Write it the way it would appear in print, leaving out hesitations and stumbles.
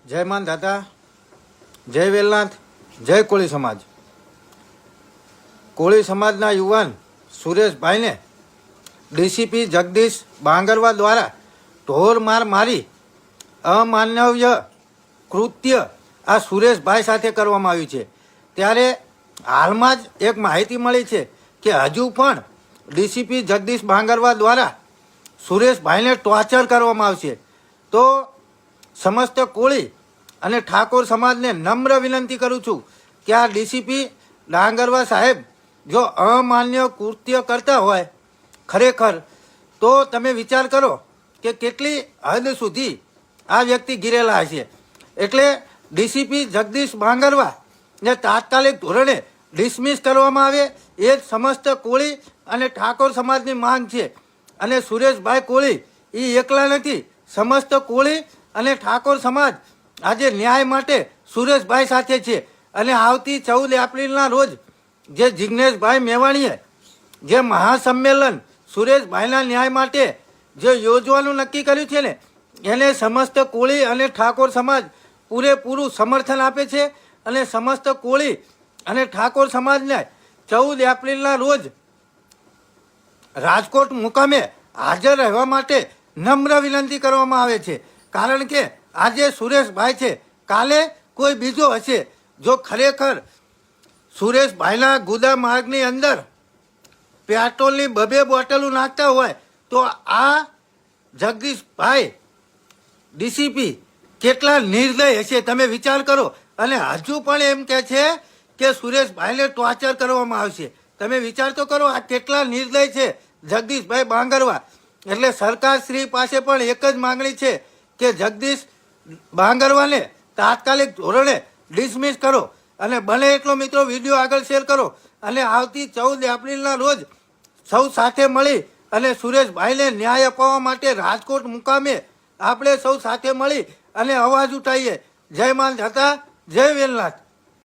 જય માનધાતા, જય વેલનાથ, જય કોળી સમાજ. કોળી સમાજના યુવાન સુરેશભાઈને ડીસીપી જગદીશ બાંગરવા દ્વારા ઢોર માર મારી અમાનવીય કૃત્ય આ સુરેશભાઈ સાથે કરવામાં આવ્યું છે. ત્યારે હાલમાં જ એક માહિતી મળી છે કે હજુ પણ ડીસીપી જગદીશ બાંગરવા દ્વારા સુરેશભાઈને ટોર્ચર કરવામાં આવશે. તો સમસ્ત કોળી અને ઠાકોર સમાજને નમ્ર વિનંતી કરું છું કે આ ડીસીપી ડાંગરવા સાહેબ જો અમાન્ય કૃત્ય કરતા હોય ખરેખર તો તમે વિચાર કરો કે કેટલી હદ સુધી આ વ્યક્તિ ગિરેલા હશે. એટલે ડીસીપી જગદીશ બાંગરવા ને તાત્કાલિક ધોરણે ડિસમિસ કરવામાં આવે એ જ સમસ્ત કોળી અને ઠાકોર સમાજની માંગ છે. અને સુરેશભાઈ કોળી એ એકલા નથી, સમસ્ત કોળી અને ઠાકોર સમાજ આજે ન્યાય માટે સુરેશભાઈ સાથે છે. અને આવતી 14 એપ્રિલના રોજ જે જિજ્ઞેશભાઈ મેવાણીએ જે મહાસંમેલન સુરેશભાઈના ન્યાય માટે જે યોજવાનું નક્કી કર્યું છે ને એને સમસ્ત કોળી અને ઠાકોર સમાજ પૂરેપૂરું સમર્થન આપે છે. અને સમસ્ત કોળી અને ઠાકોર સમાજને 14 એપ્રિલના રોજ રાજકોટ મુકામે હાજર રહેવા માટે નમ્ર વિનંતી કરવામાં આવે છે. કારણ કે આજે સુરેશભાઈ છે, કાલે કોઈ બીજો હશે. જો ખરેખર સુરેશભાઈના ગુદા માર્ગની અંદર પેટ્રોલની 2 બોટલો નાખતા હોય તો આ જગદીશભાઈ ડીસીપી કેટલા નિર્દય હશે તમે વિચાર કરો. અને હજુ પણ એમ કહે છે કે સુરેશભાઈને ટોર્ચર કરવામાં આવશે. તમે વિચાર તો કરો આ કેટલા નિર્દય છે જગદીશભાઈ બાંગરવા. એટલે સરકારશ્રી પાસે પણ એક જ માંગણી છે કે જગદીશ બાંગરવાને તાત્કાલિક ધોરણે ડિસમિસ કરો અને બને એટલો મિત્રો વિડીયો આગળ શેર કરો. અને આવતી 14 એપ્રિલના રોજ સૌ સાથે મળી અને સુરેશભાઈને ન્યાય અપાવવા માટે રાજકોટ મુકામે આપણે સૌ સાથે મળી અને અવાજ ઉઠાવીએ. જય માનધાતા, જય વેલનાથ.